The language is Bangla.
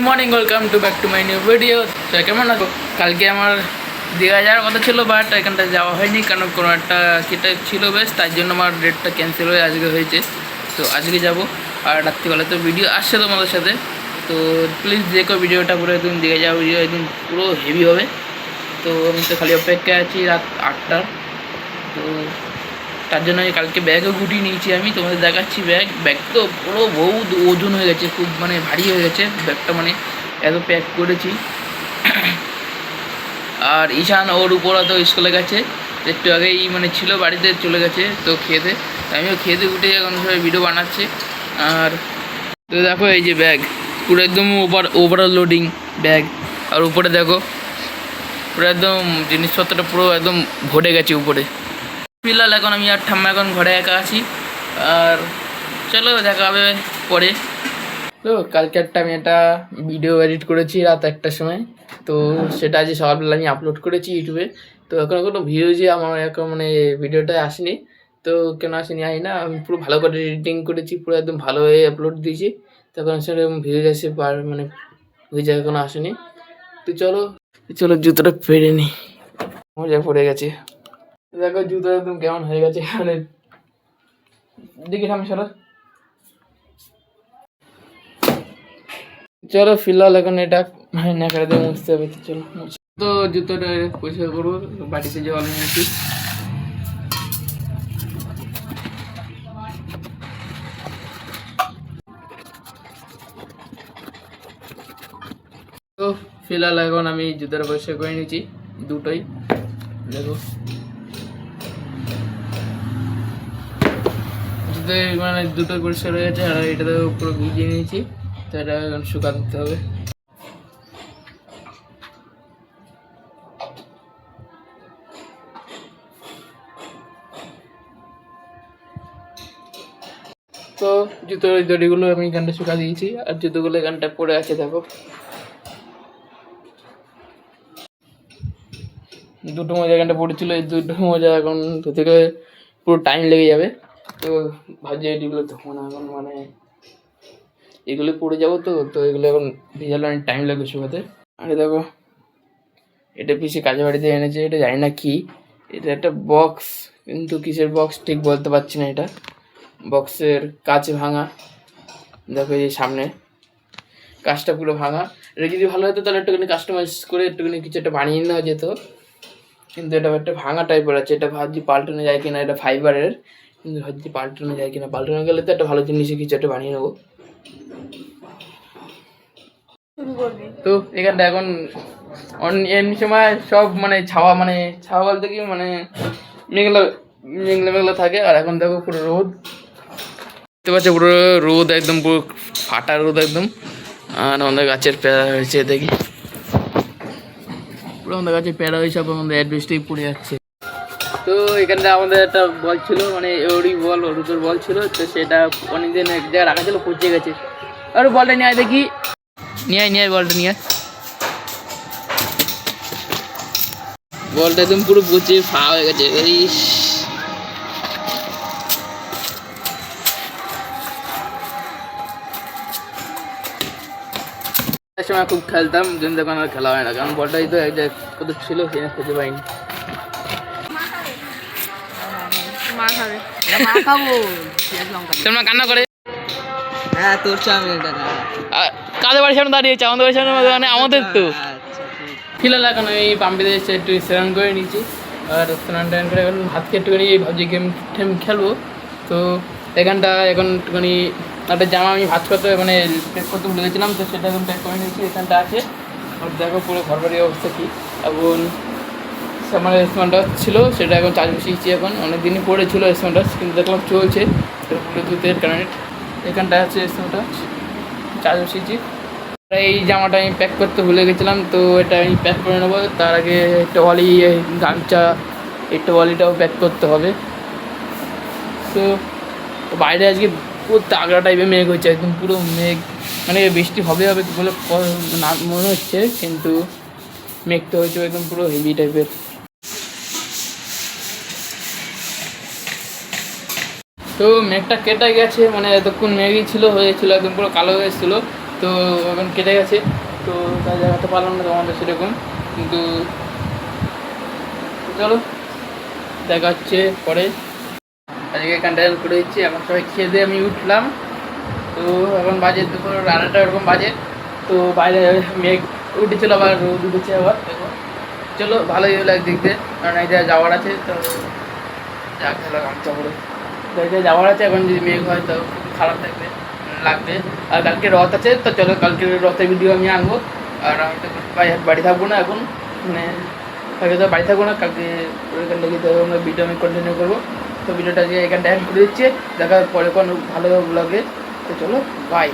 Morning, welcome to back to my new video. তো কেমন আছো? কালকে আমার দীঘা যাওয়ার কথা ছিল, বাট এখানটা যাওয়া হয়নি, কারণ কোনো একটা কেটে ছিল বেশ, তার জন্য আমার ডেটটা ক্যান্সেল হয়ে আজকে হয়েছে। তো আজকে যাব। আর রাত্রিবেলা তো ভিডিও আসছে তোমাদের সাথে, তো প্লিজ দেখো ভিডিওটা পুরো একদিন দীঘা যাওয়া ভিডিও একদিন পুরো হেভি হবে। তো আমি তো খালি অপেক্ষায় আছি রাত 8টার। তো তার জন্য আমি কালকে ব্যাগও গুটিয়ে নিয়েছি, আমি তোমাদের দেখাচ্ছি। ব্যাগ তো পুরো বহুত ওজন হয়ে গেছে, খুব মানে ভারী হয়ে গেছে ব্যাগটা, মানে এত প্যাক করেছি। আর ঈশান ওর উপর তো স্কুলে গেছে, একটু আগেই মানে ছিল বাড়িতে, চলে গেছে তো খেতে। আমিও খেতে উঠে এখন সবাই ভিডিও বানাচ্ছে। আর তো দেখো এই যে ব্যাগ পুরো একদম ওভার লোডিং ব্যাগ। আর উপরে দেখো পুরো একদম জিনিসপত্রটা পুরো একদম ভরে গেছে উপরে। ফিলহাল এখন আমি আর ঠাম্মা এখন ঘরে একা আছি। আর চলো দেখা হবে পরে। তো কালকে আমি একটা ভিডিও এডিট করেছি রাত 1টার সময়। তো সেটা আজ সকালবেলা আমি আপলোড করেছি ইউটিউবে। তো এখন কোনো ভিউজই আমার এখন মানে ভিডিওটা আসেনি। তো কেন আসেনি জানি না, আমি পুরো ভালো করে এডিটিং করেছি, পুরো একদম ভালো হয়ে আপলোড দিয়েছি। তখন সেরকম ভিউজ আসে মানে ভিউজ এখনো আসেনি। তো চলো জুতোটা পেরে নিই, মজা পড়ে গেছে। দেখো জুতো একদম কেমন হয়ে গেছে, মানে দেখি আমি সরো। চলো ফিলহাল এখন এটা নেকড়ে দিয়ে মুছতে হবে। তো চলো তো জুতোটা পরিষ্কার করবো, বাড়িতে জল নিয়েছি। তো ফিলহাল এখন আমি জুতোটা পরিষ্কার করে নিয়েছি, দুটোই। দেখো জুতো মানে দুটোই পরিষ্কার হয়ে গেছে, আর এটা পুরো ভিজিয়ে নিয়েছি। তো এটা এখন শুকাতে দিতে হবে। তো জুতোর দড়িগুলো আমি এখানটা শুকা দিয়েছি, আর জুতোগুলো এখানটা পড়ে আছে দেখো। দুটো মোজা এখানটা পড়েছিল, এই দুটো মোজা এখন ধুতে গেলে পুরো টাইম লেগে যাবে। তো ভাবছি এগুলো ধোবো না এখন, মানে এগুলো পড়ে যাবো। তো এগুলো এখন ভেজালে অনেক টাইম লাগবে শুকাতে। আরে দেখো এটা পিছিয়ে কাজে বাড়িতে এনেছে, এটা জানি না কি, এটা একটা বক্স, কিন্তু কিসের বক্স ঠিক বলতে পারছি না। এটা বক্সের কাঁচ ভাঙা, দেখো এই সামনে কাজটা পুরো ভাঙা। এটা যদি ভালো হতো তাহলে একটুখানি কাস্টমাইজ করে একটুখানি কিছু একটা বানিয়ে নেওয়া যেত, কিন্তু এটা একটা ভাঙা টাইপের আছে। এটা ভাবছি পাল্টানো যায় কিনা, এটা ফাইবারের, কিন্তু ভাবছি পাল্টানো যায় কিনা। পাল্টানো গেলে তো একটা ভালো জিনিসে কিছু একটা বানিয়ে নেবো। তো এখানটা এখন এমনি সময় সব মানে ছাওয়া বলতে কি মানে মেঘলা মেঘলা মেঘলা থাকে। আর এখন দেখো পুরো রোদ, দেখতে পাচ্ছ পুরো রোদ, একদম পুরো ফাটা রোদ একদম। আর আমাদের গাছের পেয়ারা হয়েছে দেখি, পুরো আমাদের গাছের পেয়ারা হয়েছে, আমাদের অ্যাডভেস্টেই পড়ে যাচ্ছে। তো এখানটা আমাদের একটা বল ছিল, মানে ওরুকের বল ছিল। তো সেটা অনেকদিন এক জায়গায় রাখা ছিল, পচে গেছে। আর বলটা নিয়ে আয় দেখি, নিয়ে আয় বলটা নিয়ে আয়। বলটা একদম পুরো পচে ফা হয়ে গেছে। সময় খুব খেলতাম, কিন্তু এখন আর খেলা হয় না, কারণ বলটাই তো এক জায়গায় কত ছিল সেটা খুঁজে পাইনি। তোমরা কান্না করে কাদের বাড়ির সামনে দাঁড়িয়েছে, আমাদের বাড়ির সামনে মানে আমাদের তো। ফিলহাল এখন এই পাম্পিতে এসে একটু স্নান করে নিয়েছি। আর স্নান টান করে এখন ভাত খেয়ে একটুখানি ভাবছি গেম খেলবো। তো এখানটা এখন একটুখানি একটা জামা আমি ভাজ করতে মানে প্যাক করতে ভুলে গেছিলাম, তো সেটা এখন প্যাক করে নিয়েছি, এখানটা আছে। আর দেখো পুরো ঘর বাড়ির অবস্থা কী। এখন আমার স্মার্টওয়াচ ছিল, সেটা এখন চার্জ বসিয়েছি। এখন অনেক দিনই পড়েছিল স্মার্টওয়াচ, কিন্তু দেখলাম চলছে ব্লুটুথের কারণে। এখানটায় আছে স্মার্টওয়াচ, চার্জ বসিয়েছি। এই জামাটা আমি প্যাক করতে ভুলে গেছিলাম, তো এটা আমি প্যাক করে নেবো। তার আগে টোয়ালি, গামছা, এই টোয়ালিটাও প্যাক করতে হবে। তো বাইরে আজকে পুরো তাগড়া টাইপের মেঘ হচ্ছে, একদম পুরো মেঘ, মানে বৃষ্টি হবে বলে না মনে হচ্ছে, কিন্তু মেঘ তো হয়েছে একদম পুরো হেভি টাইপের। তো মেঘটা কেটে গেছে, মানে এতক্ষণ মেঘই ছিল, হয়েছিল একদম পুরো কালো হয়ে এসেছিলো। তো এখন কেটে গেছে, তো তাই দেখাতে পারলাম না তোমাদের সেরকম, কিন্তু চলো দেখা হচ্ছে পরে। আজকে এখানটা করে দিচ্ছি, এখন সবাই খেয়ে দিয়ে আমি উঠলাম। তো এখন বাজে দুপুর 2:30 এরকম বাজে। তো বাইরে মেঘ উঠেছিল, আবার রোদ উঠেছে আবার দেখো। চলো ভালোই হলো দেখতে, কারণ এই জায়গায় যাওয়ার আছে। তো যা খেলো গামছা পরে, তো এই জায়গায় যাওয়ার আছে। এখন যদি মেঘ হয় তো খুব খারাপ লাগবে। আর কালকে রথ আছে, তো চলো কালকে রথের ভিডিও আমি আনবো। আর আমি তো বাড়ি থাকবো না এখন, মানে কালকে তো বাড়ি থাকবো না, কালকে ওইখান থেকে তো আমরা ভিডিও আমি কন্টিনিউ করবো। তো ভিডিওটা এখানটা এন্ড করে দিচ্ছি, দেখা পরে কোনো ভালো লাগে। তো চলো বাই।